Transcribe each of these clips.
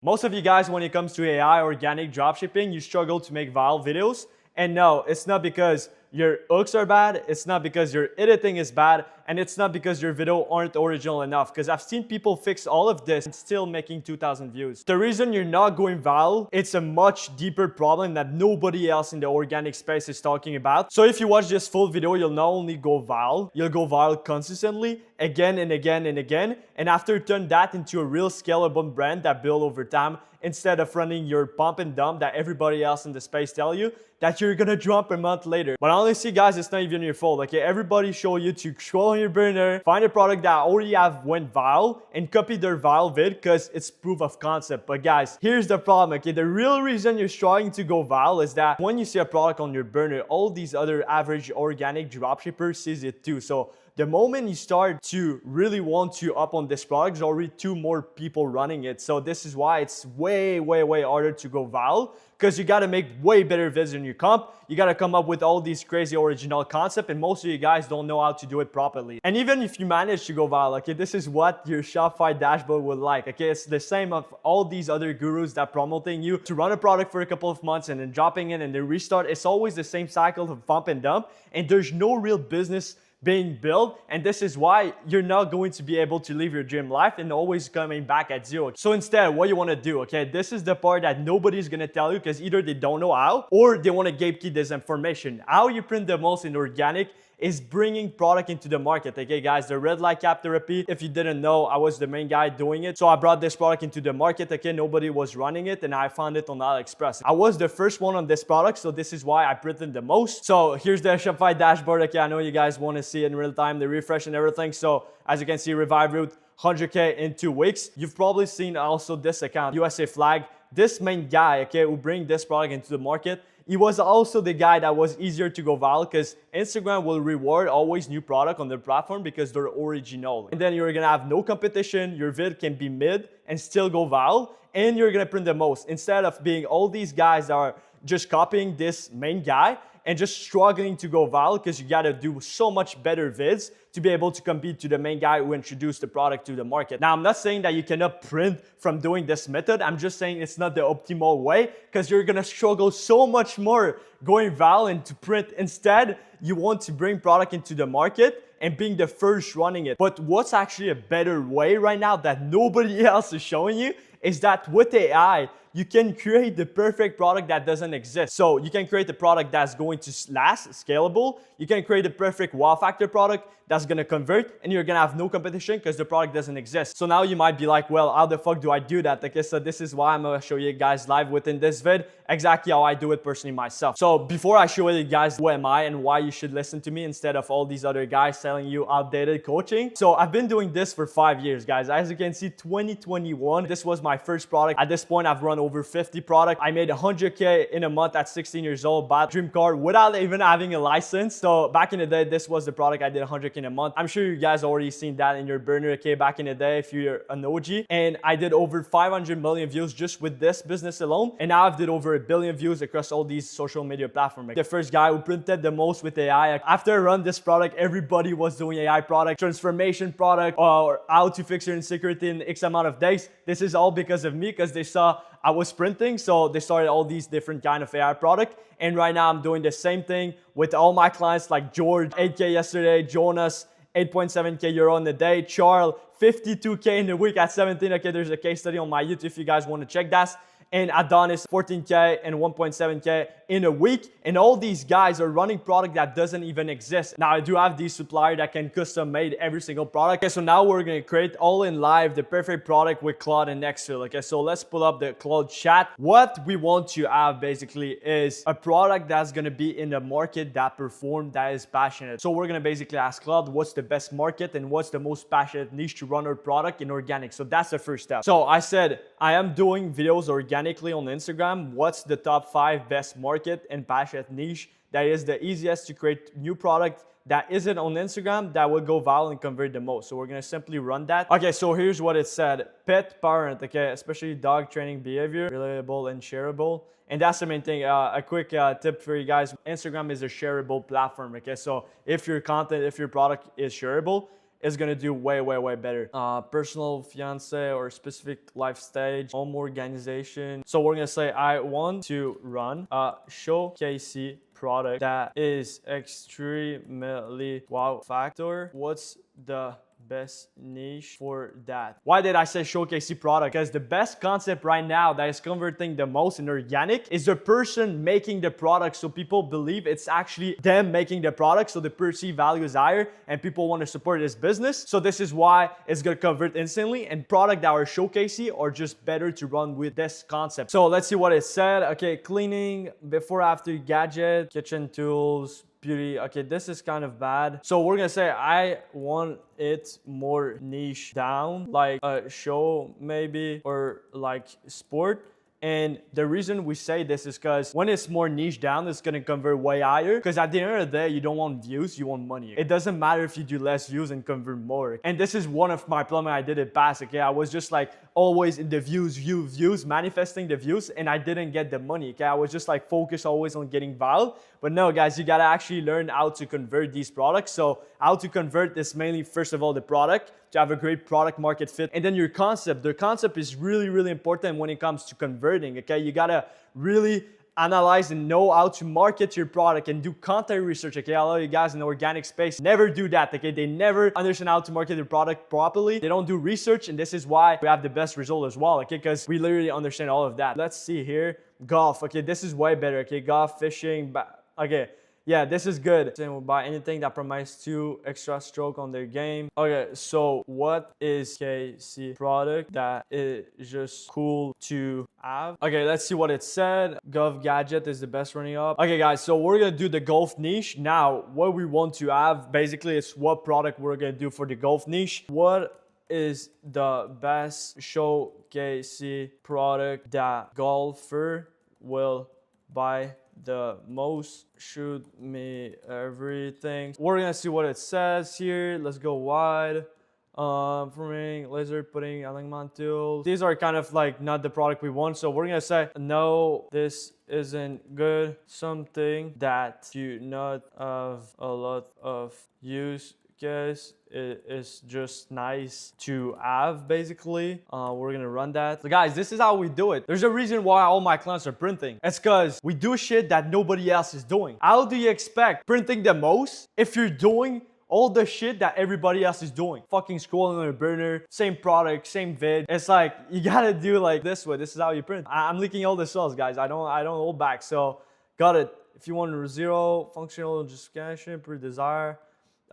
Most of you guys, when it comes to AI organic dropshipping, you struggle to make viral videos. And no, it's not because your hooks are bad, it's not because your editing is bad, and it's not because your video aren't original enough, because I've seen people fix all of this and still making 2,000 views. The reason you're not going viral, it's a much deeper problem that nobody else in the organic space is talking about. So if you watch this full video, you'll not only go viral, you'll go viral consistently, again and again and again, and after turn that into a real scalable brand that build over time, instead of running your pump and dump that everybody else in the space tell you that you're gonna drop a month later. But honestly, guys, it's not even your fault, okay? Everybody show you to scroll on your burner, find a product that already have went viral, and copy their viral vid because it's proof of concept. But guys, here's the problem, okay? The real reason you're struggling to go viral is that when you see a product on your burner, all these other average organic dropshippers sees it too. So the moment you start to really want to up on this product, there's already 2 more people running it. So this is why it's way harder to go viral, because you got to make way better vids than your comp. You got to come up with all these crazy original concepts, and most of you guys don't know how to do it properly. And even if you manage to go viral, okay, this is what your Shopify dashboard would like, okay? It's the same of all these other gurus that promoting you to run a product for a couple of months and then dropping it and then restart. It's always the same cycle of pump and dump, and there's no real business being built, and this is why you're not going to be able to live your dream life and always coming back at zero. So instead, what you want to do, okay, this is the part that nobody's going to tell you, because either they don't know how or they want to gatekeep this information. How you print the most in organic is bringing product into the market. Okay guys, the red light cap therapy, if you didn't know, I was the main guy doing it. So I brought this product into the market. Okay, nobody was running it, and I found it on AliExpress. I was the first one on this product, so this is why I printed the most. So here's the Shopify dashboard. Okay, I know you guys want to see it in real time, the refresh and everything. So as you can see, Revive Route 100K in 2 weeks. You've probably seen also this account, USA Flag. This main guy, okay, who bring this product into the market, he was also the guy that was easier to go viral, because Instagram will reward always new product on their platform because they're original. And then you're gonna have no competition, your vid can be mid and still go viral, and you're gonna print the most. Instead of being all these guys that are just copying this main guy and just struggling to go viral, because you gotta do so much better vids to be able to compete to the main guy who introduced the product to the market. Now, I'm not saying that you cannot print from doing this method. I'm just saying it's not the optimal way, because you're gonna struggle so much more going viral and to print. Instead, you want to bring product into the market and being the first running it. But what's actually a better way right now that nobody else is showing you is that with AI, you can create the perfect product that doesn't exist. So you can create a product that's going to last, scalable. You can create a perfect wow factor product that's gonna convert, and you're gonna have no competition because the product doesn't exist. So now you might be like, well, how the fuck do I do that? Okay, so this is why I'm gonna show you guys live within this vid, exactly how I do it personally myself. So before I show you guys who am I and why you should listen to me instead of all these other guys selling you outdated coaching. So I've been doing this for 5 years, guys. As you can see, 2021, this was my first product. At this point, I've run over 50 products. I made 100K in a month at 16 years old, bought dream car without even having a license. So back in the day, this was the product I did 100K in a month. I'm sure you guys already seen that in your burner, okay, back in the day if you're an OG. And I did over 500 million views just with this business alone. And now I've did over 1 billion views across all these social media platforms. The first guy who printed the most with AI. After I run this product, everybody was doing AI product, transformation product, or how to fix your insecurity in X amount of days. This is all because of me, because they saw I was printing, so they started all these different kind of AI product. And right now I'm doing the same thing with all my clients, like George, 8K yesterday, Jonas, 8.7K euro in a day, Charles, 52K in a week at 17. Okay, there's a case study on my YouTube if you guys want to check that. And Adonis, 14K and 1.7K in a week. And all these guys are running product that doesn't even exist. Now, I do have these suppliers that can custom made every single product. Okay, so now we're going to create all in live the perfect product with Claude and Nextfill. Okay, so let's pull up the Claude chat. What we want to have basically is a product that's going to be in the market that perform, that is passionate. So we're going to basically ask Claude, what's the best market and what's the most passionate niche to run our product in organic? So that's the first step. So I said, I am doing videos organically on Instagram. What's the top 5 best market and passionate niche that is the easiest to create new product that isn't on Instagram that will go viral and convert the most? So we're gonna simply run that. Okay, so here's what it said. Pet parent, okay, especially dog training behavior, relatable and shareable. And that's the main thing. A quick tip for you guys. Instagram is a shareable platform, okay? So if your content, if your product is shareable, is gonna do way better. Personal fiance or specific life stage, home organization. So we're gonna say I want to run a showcasey product that is extremely wow factor. What's the best niche for that? Why did I say showcasey product? Because the best concept right now that is converting the most in organic is the person making the product, so people believe it's actually them making the product, so the perceived value is higher and people want to support this business. So this is why it's gonna convert instantly, and product that are showcasey are just better to run with this concept. So let's see what it said. Okay, cleaning, before after gadget, kitchen tools, beauty. Okay, this is kind of bad. So we're gonna say I want it more niche down, like a show maybe, or like sport. And the reason we say this is because when it's more niche down, it's gonna convert way higher. Because at the end of the day, you don't want views, you want money. It doesn't matter if you do less views and convert more. And this is one of my problems I did it past, okay? I was just like always in the views, manifesting the views, and I didn't get the money, okay? I was just like focused always on getting val. But no, guys, you gotta actually learn how to convert these products. So how to convert is mainly, first of all, the product, to have a great product market fit, and then your concept. The concept is really important when it comes to converting, okay? You gotta really analyze and know how to market your product and do content research, okay? A lot of you guys in the organic space never do that, okay? They never understand how to market their product properly. They don't do research, and this is why we have the best result as well, okay? Because we literally understand all of that. Let's see here. Golf, okay? This is way better, okay? Golf, fishing, okay. Yeah, this is good. They will buy anything that provides 2 extra stroke on their game. Okay, so what is KC product that is just cool to have? Okay, let's see what it said. Golf gadget is the best running up. Okay, guys, so we're gonna do the golf niche. Now, what we want to have, basically, is what product we're gonna do for the golf niche. What is the best showcasey product that golfer will buy the most? Shoot me everything. We're gonna see what it says here. Let's go wide. Forming, laser putting, alignment tools. These are kind of like not the product we want, so we're gonna say no, this isn't good. Something that do not have a lot of use case. It is just nice to have, basically. We're gonna run that. So guys, this is how we do it. There's a reason why all my clients are printing. It's because we do shit that nobody else is doing. How do you expect printing the most if you're doing all the shit that everybody else is doing? Fucking scrolling on a burner, same product, same vid. It's like, you gotta do like this way. This is how you print. I'm leaking all the cells, guys. I don't hold back. So got it. If you want 0 functional justification per desire.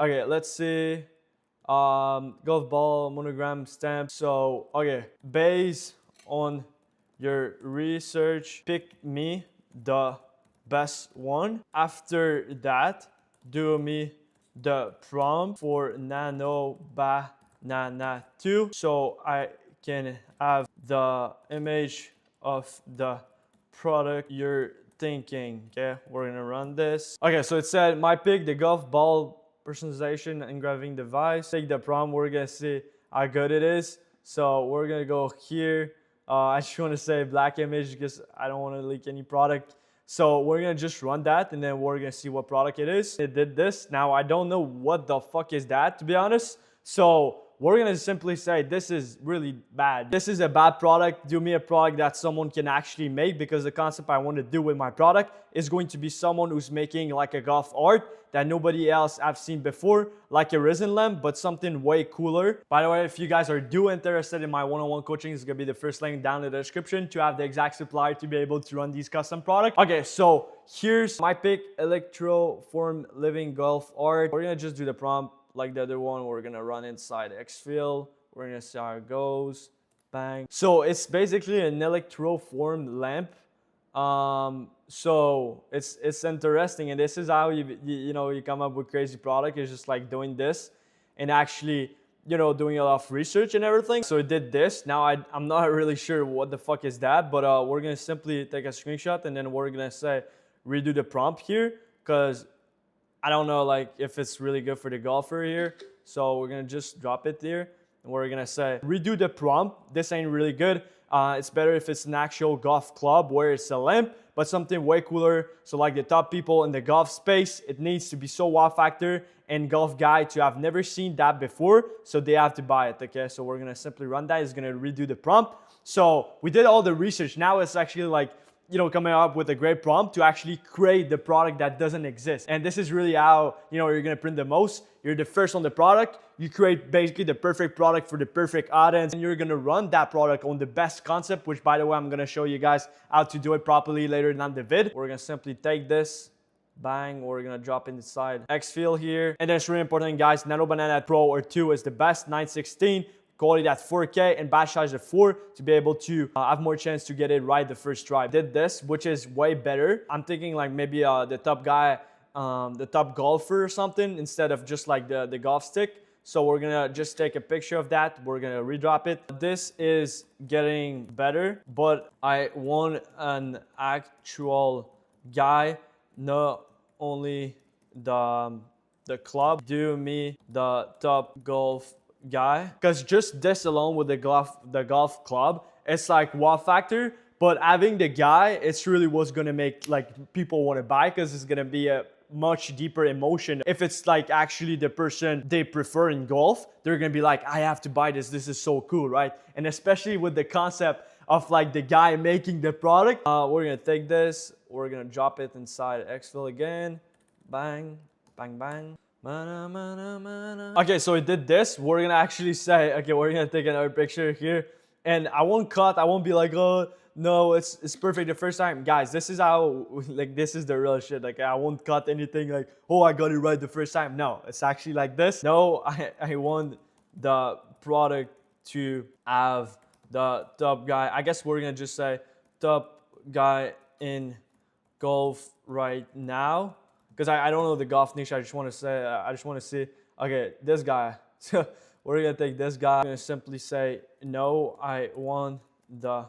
Okay, let's see. Golf ball, monogram, stamp. So, okay, based on your research, pick me the best one. After that, do me the prompt for nano banana 2, so I can have the image of the product you're thinking. Okay, we're gonna run this. Okay, so it said my pick, the golf ball personalization engraving device. Take the prompt, we're gonna see how good it is. So we're gonna go here. I just want to say black image because I don't want to leak any product. So we're gonna just run that, and then we're gonna see what product it is. It did this. Now I don't know what the fuck is that, to be honest. So we're gonna simply say this is really bad. This is a bad product. Do me a product that someone can actually make, because the concept I want to do with my product is going to be someone who's making like a golf art that nobody else I've seen before, like a resin lamp, but something way cooler. By the way, if you guys are interested in my one-on-one coaching, it's gonna be the first link down in the description to have the exact supplier to be able to run these custom products. Okay, so here's my pick, electroform living golf art. We're gonna just do the prompt like the other one. We're gonna run inside Xfill. We're gonna see how it goes. Bang. So it's basically an electroformed lamp. So it's interesting, and this is how you come up with crazy product. It's just like doing this and actually doing a lot of research and everything. So it did this. Now I'm not really sure what the fuck is that, but we're gonna simply take a screenshot, and then we're gonna say redo the prompt here, because I don't know like if it's really good for the golfer here. So we're gonna just drop it there, and we're gonna say redo the prompt. This ain't really good. It's better if it's an actual golf club where it's a lamp, but something way cooler. So like the top people in the golf space, it needs to be so wow factor and golf guy to have never seen that before, so they have to buy it, okay? So we're gonna simply run that. It's gonna redo the prompt. So we did all the research. Now it's actually like, you know, coming up with a great prompt to actually create the product that doesn't exist. And this is really how, you know, you're gonna print the most. You're the first on the product. You create basically the perfect product for the perfect audience, and you're gonna run that product on the best concept, which by the way, I'm gonna show you guys how to do it properly later down the vid. We're gonna simply take this, bang, we're gonna drop it inside Xfield here. And then it's really important, guys, Nano Banana Pro or 2 is the best, 916. Quality at 4K and batch size at 4 to be able to have more chance to get it right the first try. Did this, which is way better. I'm thinking like maybe the top guy, the top golfer or something instead of just like the golf stick. So we're gonna just take a picture of that. We're gonna redrop it. This is getting better, but I want an actual guy, not only the club. Do me the top golf guy, because just this alone with the golf club, it's like wow factor, but having the guy, it's really what's gonna make like people want to buy, because it's gonna be a much deeper emotion. If it's like actually the person they prefer in golf, they're gonna be like, I have to buy this, this is so cool, right? And especially with the concept of like the guy making the product, we're gonna take this, we're gonna drop it inside Xfield again, bang, bang, bang. Okay, so it did this. We're gonna actually say, okay, we're gonna take another picture here, and I won't cut. I won't be like, oh no, it's perfect the first time, guys. This is how, like, this is the real shit. Like, I won't cut anything like, oh, I got it right the first time. No, it's actually like this. No, I want the product to have the top guy. I guess we're gonna just say top guy in golf right now. Because I don't know the golf niche. I just want to say, I just want to see, okay, this guy. So we're going to take this guy. I'm going to simply say, no, I want the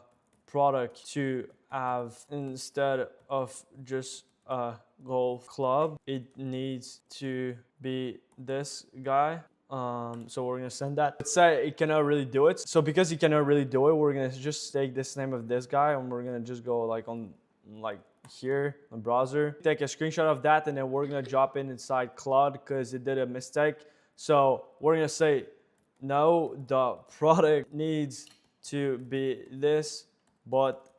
product to have, instead of just a golf club, it needs to be this guy. So we're going to send that. Let's say it cannot really do it. So because he cannot really do it, we're going to just take this name of this guy, and we're going to just go like on like here on browser, take a screenshot of that, and then we're gonna drop it inside Cloud because it did a mistake. So we're gonna say, no, the product needs to be this, but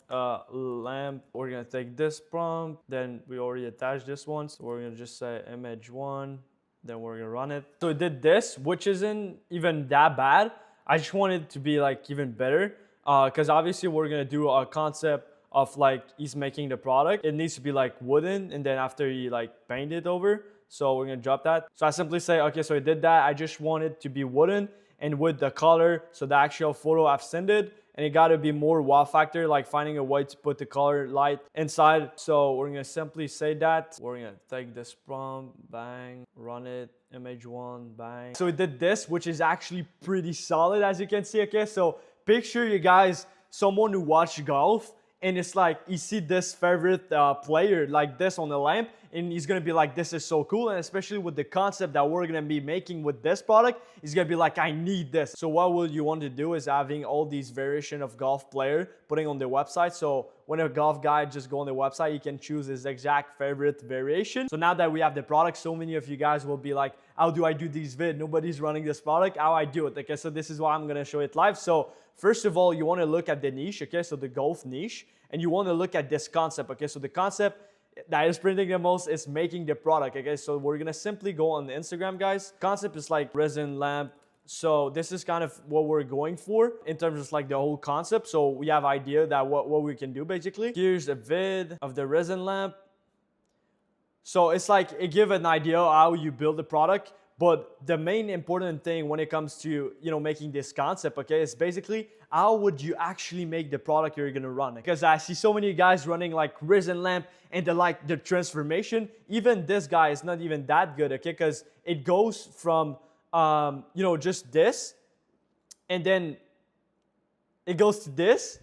lamp. We're gonna take this prompt, then we already attached this one, so we're gonna just say image 1, then we're gonna run it. So it did this, which isn't even that bad. I just want it to be like even better, because obviously we're gonna do a concept of like he's making the product. It needs to be like wooden, and then after he like paint it over. So we're gonna drop that. So I simply say, okay, so I did that. I just want it to be wooden and with the color. So the actual photo I've sent it, and it gotta be more wow factor, like finding a way to put the color light inside. So we're gonna simply say that. We're gonna take this prompt, bang, run it, image 1, bang. So it did this, which is actually pretty solid, as you can see, okay? So picture you guys, someone who watched golf, and it's like you see this favorite player like this on the lamp, and he's gonna be like, this is so cool. And especially with the concept that we're gonna be making with this product, he's gonna be like, I need this. So what will you want to do is having all these variation of golf player putting on the website. So when a golf guy just go on the website, he can choose his exact favorite variation. So now that we have the product, so many of you guys will be like, how do I do these vid? Nobody's running this product. How I do it? Okay, so this is why I'm gonna show it live. So first of all, you want to look at the niche, okay? So the golf niche, and you want to look at this concept, okay? So the concept that is printing the most is making the product, okay? So we're gonna simply go on the Instagram, guys. Concept is like resin lamp. So this is kind of what we're going for in terms of like the whole concept. So we have idea that what we can do basically. Here's a vid of the resin lamp. So it's like it gives an idea how you build the product. But the main important thing when it comes to, you know, making this concept, okay, is basically how would you actually make the product you're gonna run? Because I see so many guys running like resin lamp and the transformation. Even this guy is not even that good, okay? Because it goes from you know, just this, and then it goes to this,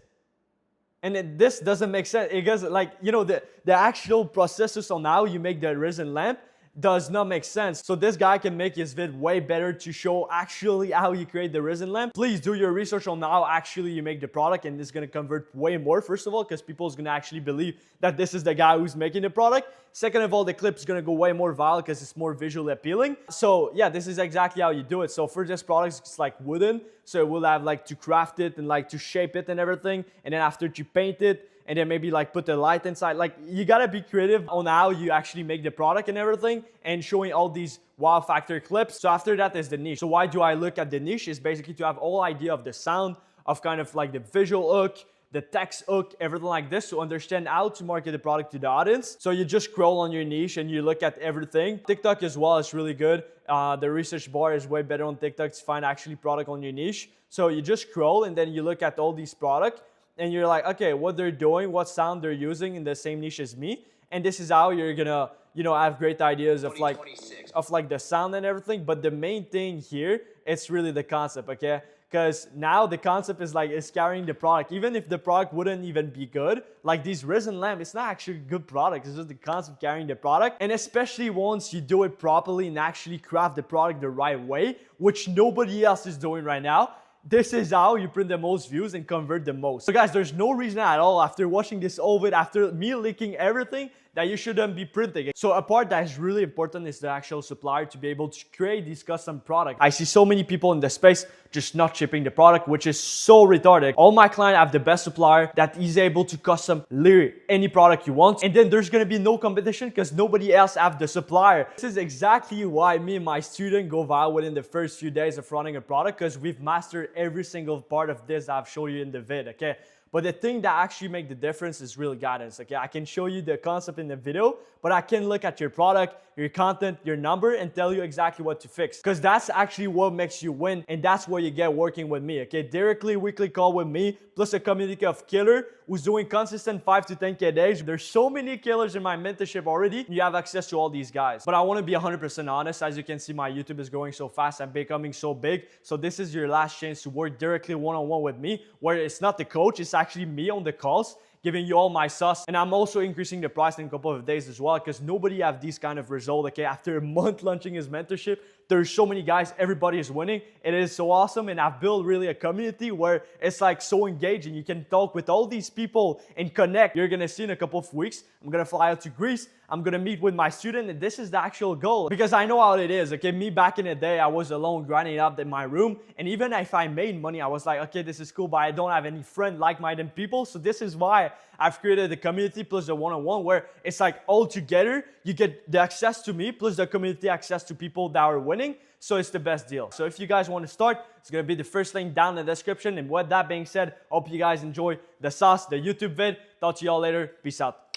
and then this doesn't make sense. It goes like, you know, the actual processes on how you make the resin lamp. does not make sense. So this guy can make his vid way better to show actually how you create the resin lamp. Please do your research on how actually you make the product, and this is going to convert way more, first of all, because people is going to actually believe that this is the guy who's making the product. Second of all, the clip is going to go way more viral because it's more visually appealing. So yeah, this is exactly how you do it. So for this product, it's like wooden, so it will have like to craft it and like to shape it and everything, and then after to paint it, and then maybe like put the light inside. Like, you gotta be creative on how you actually make the product and everything, and showing all these wow factor clips. So after that is the niche. So why do I look at the niche? Is basically to have all idea of the sound, of kind of like the visual hook, the text hook, everything like this, to understand how to market the product to the audience. So you just scroll on your niche and you look at everything. TikTok as well is really good. The research bar is way better on TikTok to find actually product on your niche. So you just scroll and then you look at all these products, and you're like, okay, what they're doing, what sound they're using in the same niche as me. And this is how you're gonna, have great ideas of like the sound and everything. But the main thing here, it's really the concept, okay? Because now the concept is like, it's carrying the product. Even if the product wouldn't even be good, like these resin lamp, it's not actually a good product. It's just the concept carrying the product. And especially once you do it properly and actually craft the product the right way, which nobody else is doing right now, this is how you print the most views and convert the most. So guys, there's no reason at all, after watching this whole vid, after me leaking everything, that you shouldn't be printing. So a part that is really important is the actual supplier to be able to create these custom products. I see so many people in the space just not shipping the product, which is so retarded. All my clients have the best supplier that is able to custom literally any product you want. And then there's gonna be no competition because nobody else have the supplier. This is exactly why me and my student go viral within the first few days of running a product, because we've mastered every single part of this I've shown you in the vid, okay? But the thing that actually make the difference is real guidance, okay? I can show you the concept in the video, but I can look at your product, your content, your number, and tell you exactly what to fix. Because that's actually what makes you win, and that's what you get working with me, okay? Directly weekly call with me, plus a community of killer who's doing consistent 5 to 10K days. There's so many killers in my mentorship already. You have access to all these guys. But I want to be 100% honest. As you can see, my YouTube is growing so fast. I'm becoming so big. So this is your last chance to work directly one-on-one with me, where it's not the coach, it's actually me on the calls, giving you all my sauce. And I'm also increasing the price in a couple of days as well, because nobody have these kind of results, okay? After a month launching his mentorship, there's so many guys, everybody is winning. It is so awesome, and I've built really a community where it's like so engaging. You can talk with all these people and connect. You're gonna see in a couple of weeks, I'm gonna fly out to Greece. I'm gonna meet with my student, and this is the actual goal. Because I know how it is, okay? Me back in the day, I was alone grinding up in my room, and even if I made money, I was like, okay, this is cool, but I don't have any friend like-minded people. So this is why I've created the community plus the one-on-one, where it's like all together, you get the access to me plus the community access to people that are winning. So it's the best deal. So if you guys want to start, it's going to be the first link down in the description. And with that being said, hope you guys enjoy the sauce, the YouTube vid. Talk to y'all later. Peace out.